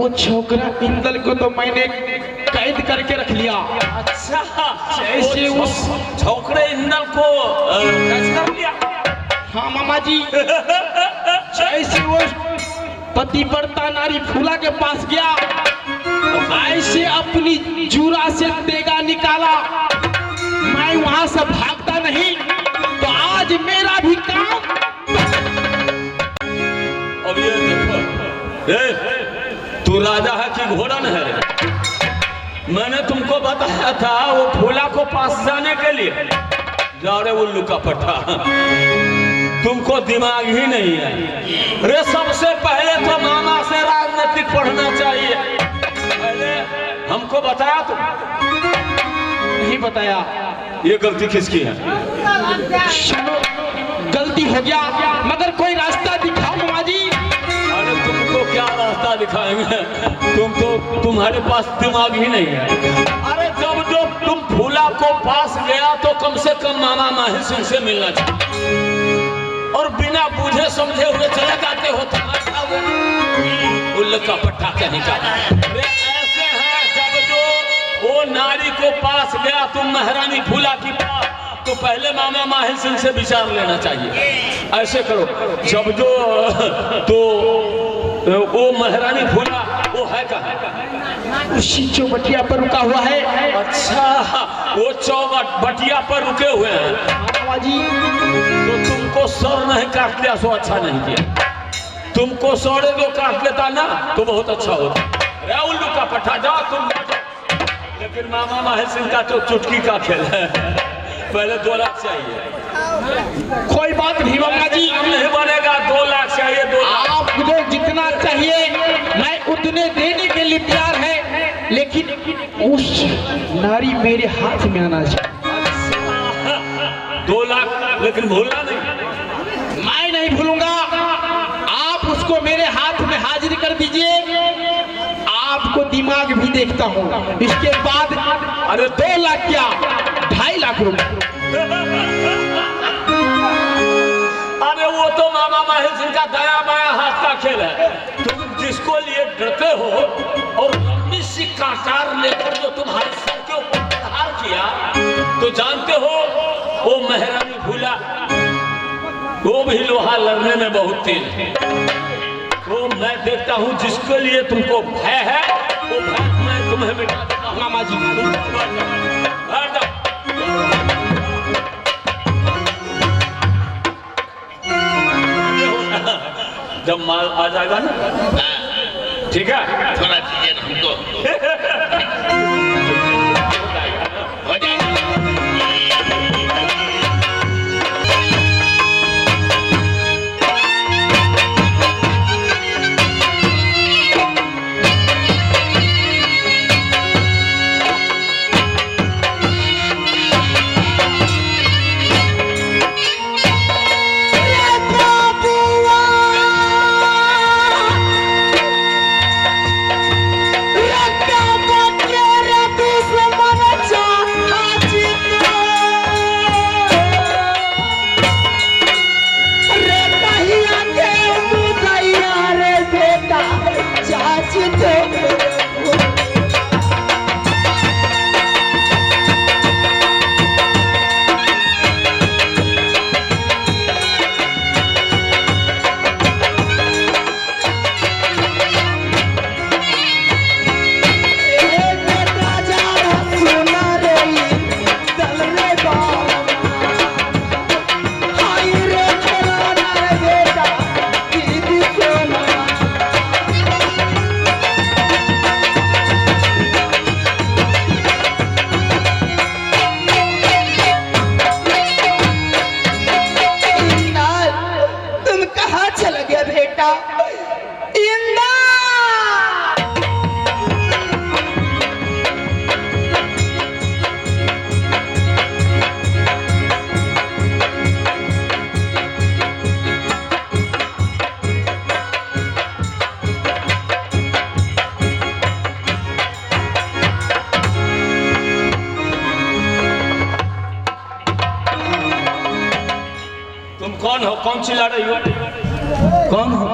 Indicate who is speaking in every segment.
Speaker 1: वो छोकरा इंदल को तो मैंने कैद करके रख लिया।
Speaker 2: अच्छा,
Speaker 1: जैसे उस
Speaker 2: छोकरे इंदल को कैद कर लिया?
Speaker 1: हाँ मामा जी, जैसे वो पतिव्रता नारी फूला के पास गया, ऐसे अपनी जूरा से तेगा निकाला। मैं वहां से भागता नहीं तो आज मेरा भी काम।
Speaker 2: अब ये देखो, तू राजा है कि घोड़न है? मैंने तुमको बताया था वो फूला को पास जाने के लिए। जाओ रे उल्लू का पट्टा, तुमको दिमाग ही नहीं है रे। सबसे पहले तो मामा से राजनीतिक पढ़ना चाहिए। पहले हमको बताया तुम
Speaker 1: नहीं बताया।
Speaker 2: ये गलती किसकी है?
Speaker 1: चलो गलती हो गया, मगर कोई रास्ता दिखाओ मामा जी।
Speaker 2: अरे तुमको क्या रास्ता दिखाएंगे? तुम्हारे पास दिमाग ही नहीं है। अरे जब जो तुम फूला को पास गया तो कम से कम मामा माहिर सिंह से मिलना चाहिए, और बिना बूझे समझे हुए चले जाते हो। तमाशा उल्लू का पट्टा कहने का ऐसे है। जब जो वो नारी को पास गया तुम महारानी फूला की पास, तो पहले मामा माहिर सिंह से विचार लेना चाहिए। ऐसे करो, जब जो तो वो महारानी फूला वो है कहाँ?
Speaker 1: उसी चौबटिया पर रुका हुआ है।
Speaker 2: अच्छा, वो चौबटिया पर रुके हुए हैं
Speaker 1: मामा जी।
Speaker 2: तो तुमको सर नहीं काट लिया सो अच्छा नहीं किया। तुमको सौड़े जो काट लेता ना तो बहुत अच्छा होता। रे उल्लू का पट्टा, जाओ तुम। लेकिन मामा माहिर सिंह का तो चुटकी का खेल है। पहले 2 लाख चाहिए।
Speaker 1: कोई बात नहीं मामा जी,
Speaker 2: नहीं बनेगा। 2 लाख चाहिए। 2 लाख
Speaker 1: आपको जितना चाहिए मैं उतने देने के लिए तैयार है, लेकिन उस नारी मेरे हाथ में आना चाहिए।
Speaker 2: 2 लाख, लेकिन भूलना नहीं।
Speaker 1: मैं नहीं भूलूंगा। आप उसको मेरे हाथ में हाजिर कर दीजिए। आपको दिमाग भी देखता हूँ। इसके बाद अरे 2 लाख क्या 2.5 लाख रुपए।
Speaker 2: अरे वो तो मामा माहिर सिंह का दाया बाया हाथ का खेल है। तुम जिसको लिए डरते हो, और लंबी सी कांटार लेकर जो तुम्हारे सर के ऊपर प्रहार किया, तो जानते हो वो महारानी फूला, वो भी लोहा लड़ने में बहुत तेज है। तो मैं देखता हूँ जिसके लिए तुमको भय है, वो भय मैं तुम्हें मिटा देता हूँ।
Speaker 1: मामा जी
Speaker 2: जब माल आ जाएगा ना, ठीक है,
Speaker 3: थोड़ा दीजिए ना हमको। हो जाएगा।
Speaker 2: कौन हो? कौन चिल्ला रही हो? कौन हो?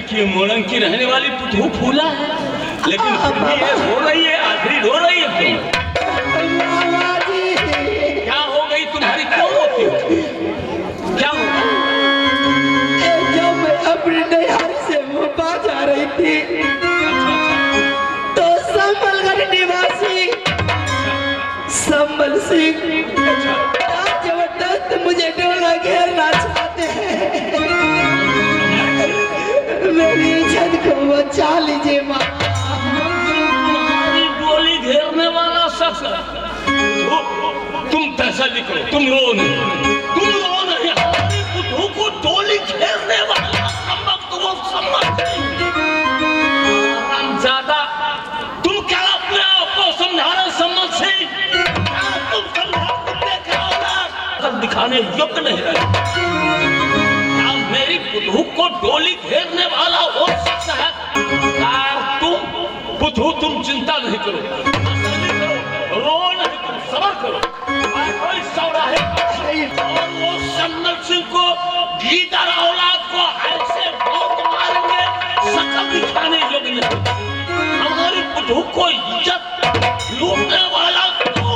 Speaker 2: कि मोरंग की रहने वाली पुतहू फूला है, लेकिन फिर भी ये हो रही है, आखिरी रो रही है क्यों? क्या हो गई तुम्हारी, क्यों रोती हो? क्या हो गया?
Speaker 4: जब मैं अपने नैहर से भोपाल जा रही थी तो संबलगढ़ निवासी संबल सिंह जबरदस्त मुझे डोला घेरना चाहते हैं। मेरी इज्जत को बचा लीजिए माँ।
Speaker 2: तुम्हारी डोली घेरने वाला शख्स, तुम पैसा निकलो, तुम रो नहीं, हमारी पुतहू को डोली घेरने वाला ज्यादा तुम क्या अपने आप को समझा रहे सम्मत से? तुम दिखाने योग्य नहीं रहे। क्या मेरी पुतहू को डोली घेरने वाला वो शख्स है? तुम पुतहू, तुम चिंता नहीं करो, रो नहीं, तुम सब्र करो। कोई चौराहे और वो संबल सिंह को, गीदड़ औलाद को ऐसे बहुत मारेंगे, शकल दिखाने योग्य नहीं। हमारी पुतहू को इज्जत लूटने वाला तो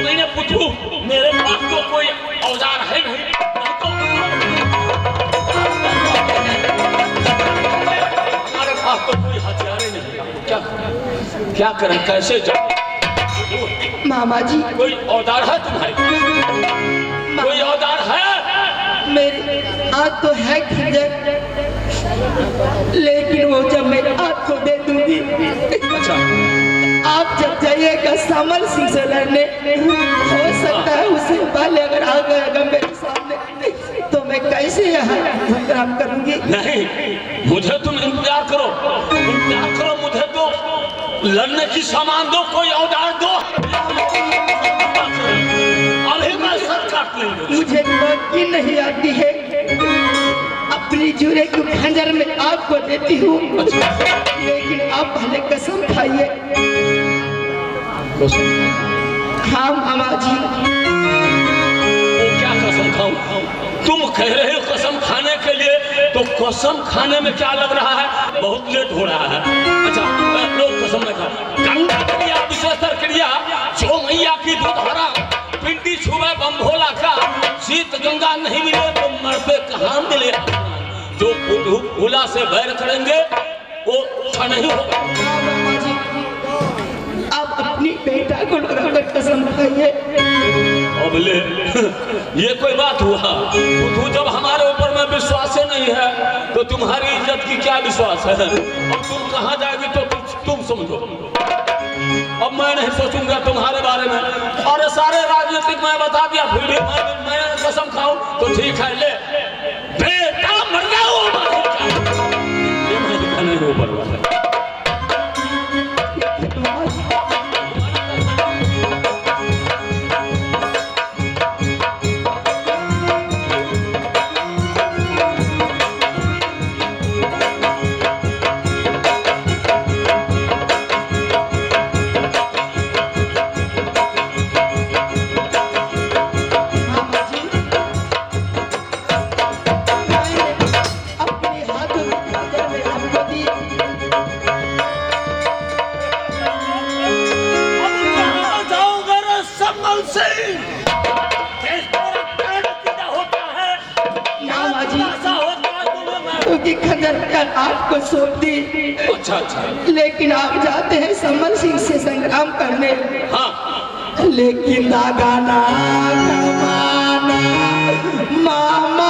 Speaker 2: मैंने पुतहू, मेरे पास तो कोई औजार है नहीं, हमारे पास तो कोई हथियार ही नहीं। क्या करें, कैसे जाए?
Speaker 4: मामा जी,
Speaker 2: कोई औजार है तुम्हारे? कोई औजार है?
Speaker 4: मेरे हाथ तो है खंजर, लेकिन वो जब मैं आपको दे दूंगी,
Speaker 2: अच्छा,
Speaker 4: आप जब जाइएगा संबल सिंह से लड़ने, हो सकता है उससे पहले अगर आ गए मेरे सामने तो मैं कैसे यहाँ संग्राम करूंगी?
Speaker 2: नहीं, मुझे तुम इंतजार करो, मुझे तो लड़ने की सामान दो, कोई औजार दो, अभी मैं सर काट लूंगा।
Speaker 4: मुझे बाकी नहीं आती है, अपनी जुरे की खंजर में आपको देती हूँ, लेकिन आप पहले कसम खाइए। हाँ मामा जी।
Speaker 2: वो क्या कसम खाऊं? तुम कह रहे हो कसम खाने के लिए, तो कसम खाने में क्या लग रहा है? बहुत लेट हो रहा है। अच्छा, लोग कसम में खाओ। गंगा क्रिया, विश्वेश्वर क्रिया, जो मैया की दूधहरा, पिंडी छुए बम भोला का, शीत गंगा नहीं मिले तो मरते कहाँ मिले? जो भोला से बैर करेंगे वो अच्छा नहीं होगा।
Speaker 4: मामा जी, आप अपनी बेटा को लगाकर कसम खाइए।
Speaker 2: अबले ये कोई बात हुआ? तू जब हमारे ऊपर में विश्वास ही नहीं है तो तुम्हारी इज्जत की क्या विश्वास है? अब तुम कहाँ जाएगी तो तुम समझो। अब मैं नहीं सोचूंगा तुम्हारे बारे में, और सारे राजनीतिक मैं बता दिया, फिर मैं कसम खाऊं तो ठीक है, ले बेटा मर जाओ, ये मैं नहीं हो पा रहा है।
Speaker 4: आपको सौंप दी।
Speaker 2: अच्छा,
Speaker 4: लेकिन आप जाते हैं संबल सिंह से संग्राम करने।
Speaker 2: हाँ,
Speaker 4: लेकिन दागाना कमाना मामा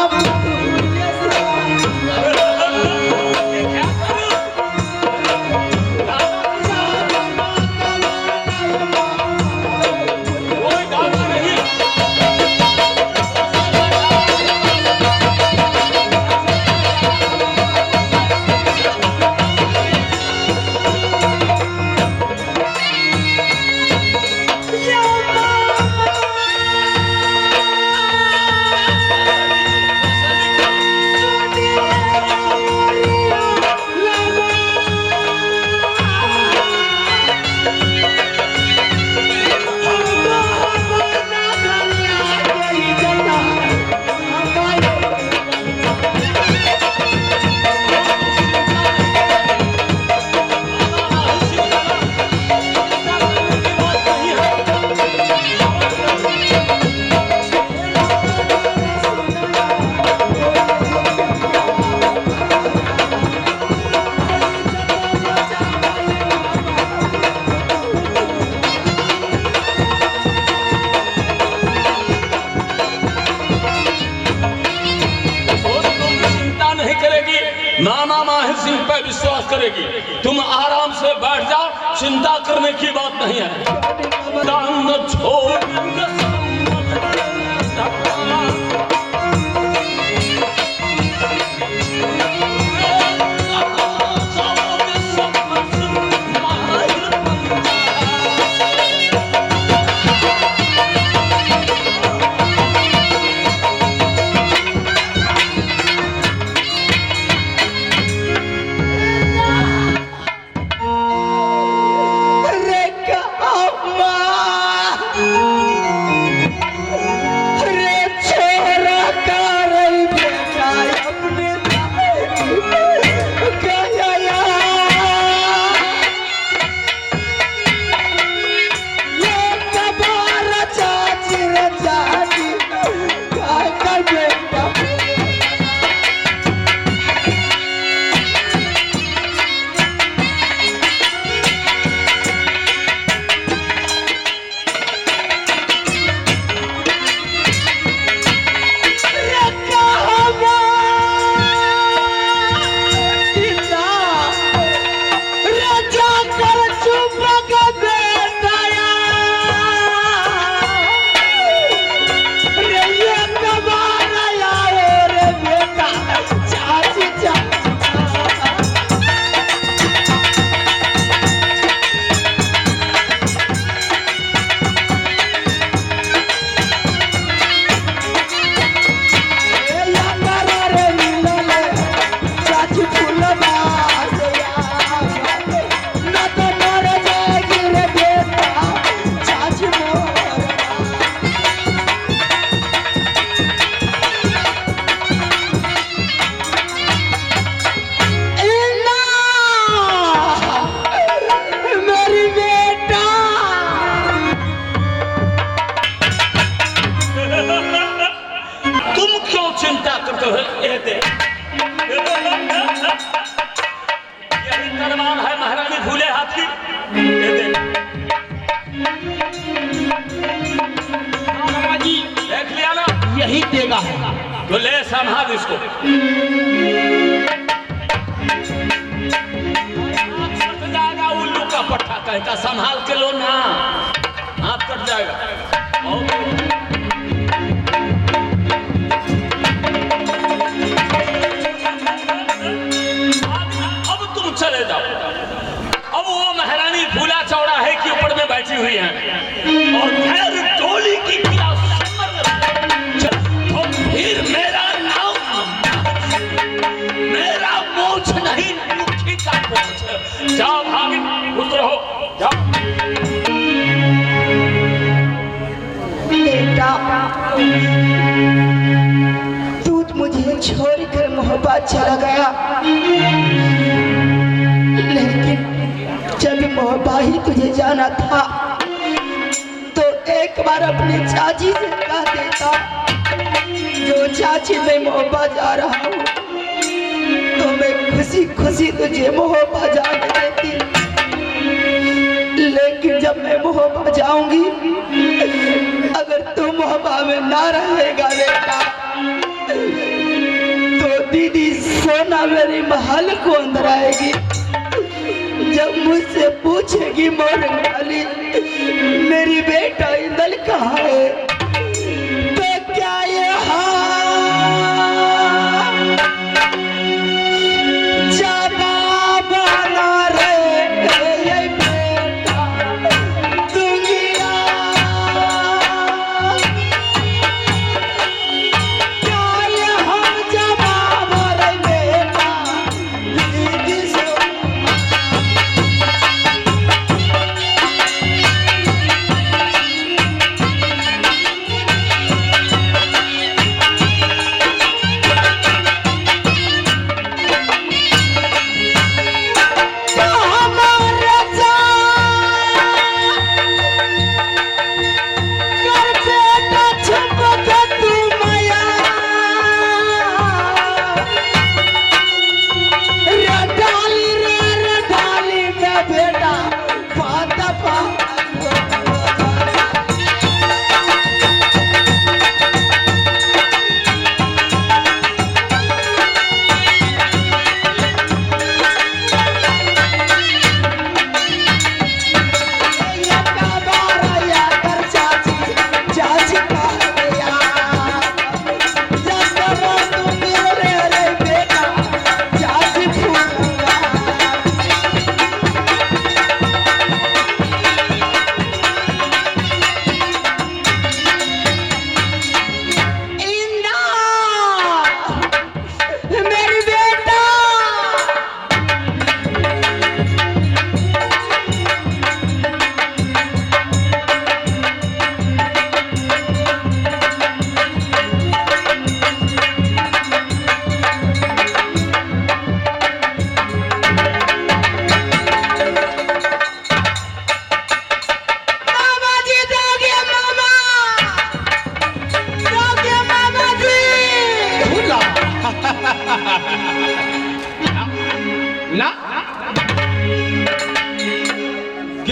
Speaker 2: विश्वास करेगी। तुम आराम से बैठ जाओ, चिंता करने की बात नहीं है। दान छोड़
Speaker 1: यही देगा
Speaker 2: तो ले संभाल इसको। जाएगा उल्लू का पट्टा कहता संभाल के लो ना, हाथ कट जाएगा। अब तुम चले जाओ। अब वो महारानी फूला चौराहे के ऊपर में बैठी हुई है और खैर टोली की फिर मेरा नाम मेरा मोछ नहीं, मुखी का मोछ। जाओ भाभी, उतरो जाओ।
Speaker 4: बेटा तू मुझे छोड़कर मोहब्बत चला गया, लेकिन जब मोहब्बत ही तुझे जाना था तो एक बार अपनी चाची से कह देता, जो चाची मैं मोहब्बत जा रहा हूँ तो मैं खुशी खुशी तुझे मोहब्बत जाने देती। लेकिन जब मैं मोहब्बत जाऊंगी, अगर तू मोहब्बत में ना रहेगा बेटा तो दीदी सोना मेरी महल को अंदर आएगी। जब मुझसे पूछेगी मोर वाली मेरी बेटा इंदल कहाँ है, तो क्या ये जवाब ना रहे ये बेटा दुनिया, क्या ये हम जवाब रहे बेटा दीदी से।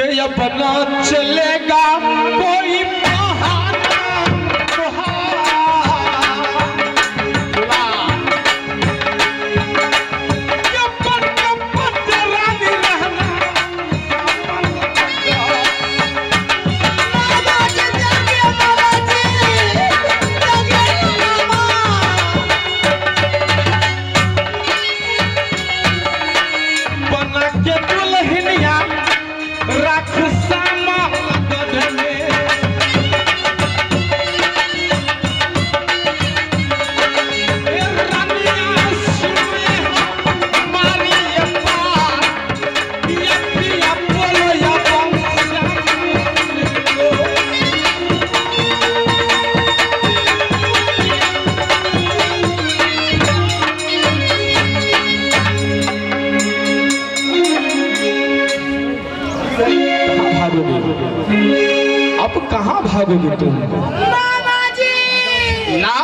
Speaker 1: अब ना चलेगा कोई बहाना अब कहाँ भागोगे तुम?
Speaker 4: मामा जी
Speaker 1: ना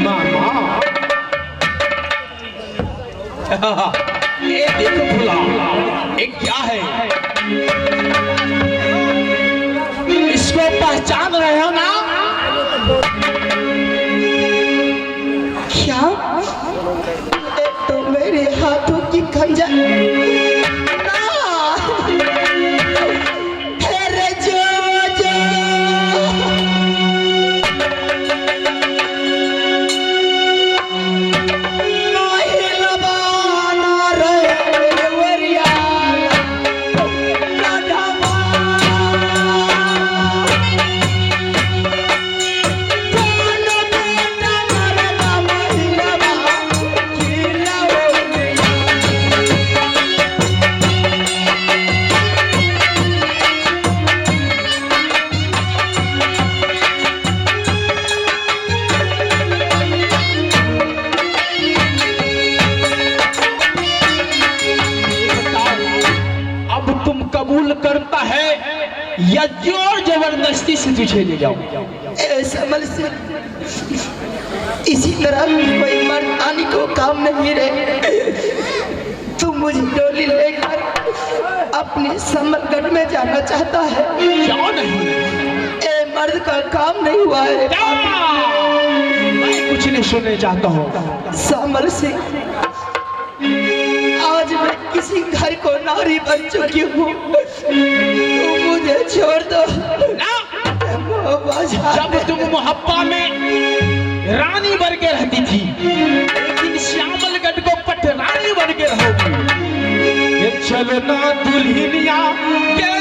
Speaker 1: मामा ये देखो भुला ये क्या है? इसको पहचान रहे हो ना?
Speaker 4: क्या ये तो मेरे हाथों की खंजर
Speaker 1: करता है या जोर जबरदस्ती से तुझे ले जाऊं?
Speaker 4: संभल सिंह, इसी तरह कोई मर्दानी को काम नहीं रहे। तू मुझे डोली लेकर अपने संबलगढ़ में जाना चाहता है?
Speaker 1: क्यों नहीं?
Speaker 4: ए मर्द का काम नहीं हुआ है।
Speaker 1: मैं कुछ नहीं सुनने चाहता हूँ।
Speaker 4: संभल सिंह, आज मैं किसी घर को नारी बन चुकी हूँ, तू मुझे छोड़ दो
Speaker 1: ना। जब तुम मोहब्बा में रानी बन के रहती थी, लेकिन श्यामलगढ़ को पटरानी बन के रहोगी। ये चलना दुल्हनिया के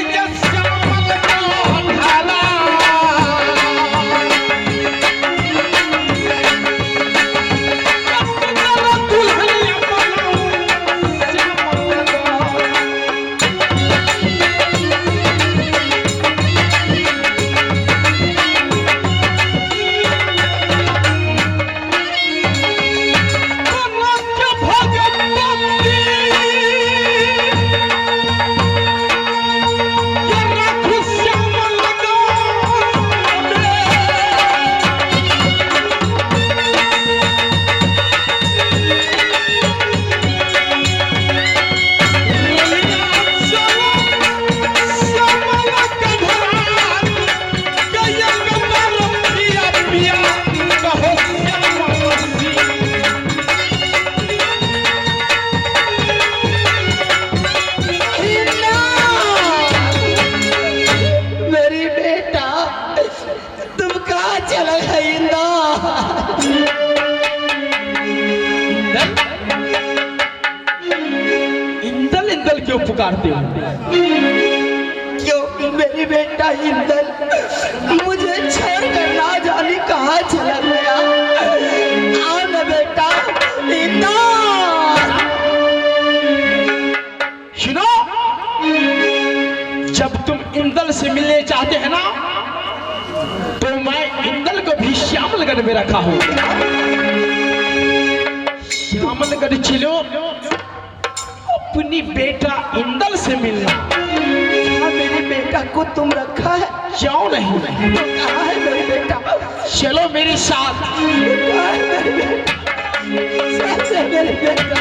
Speaker 1: क्यों पुकारते हो?
Speaker 4: क्योंकि मेरी बेटा इंदल मुझे छोड़कर ना जाने कहाँ चला गया। आओ ना बेटा इंदल।
Speaker 1: सुनो, जब तुम इंदल से मिलने चाहते हैं ना, तो मैं इंदल को भी श्यामलगढ़ में रखा हूँ। श्यामलगढ़ चलो, अपनी बेटा इंदल से मिलना।
Speaker 4: क्या मेरे बेटा को तुम रखा है?
Speaker 1: क्यों नहीं?
Speaker 4: तो कहाँ है मेरे बेटा?
Speaker 1: चलो मेरे साथ।
Speaker 4: कहाँ है मेरे बेटा? मेरे बेटा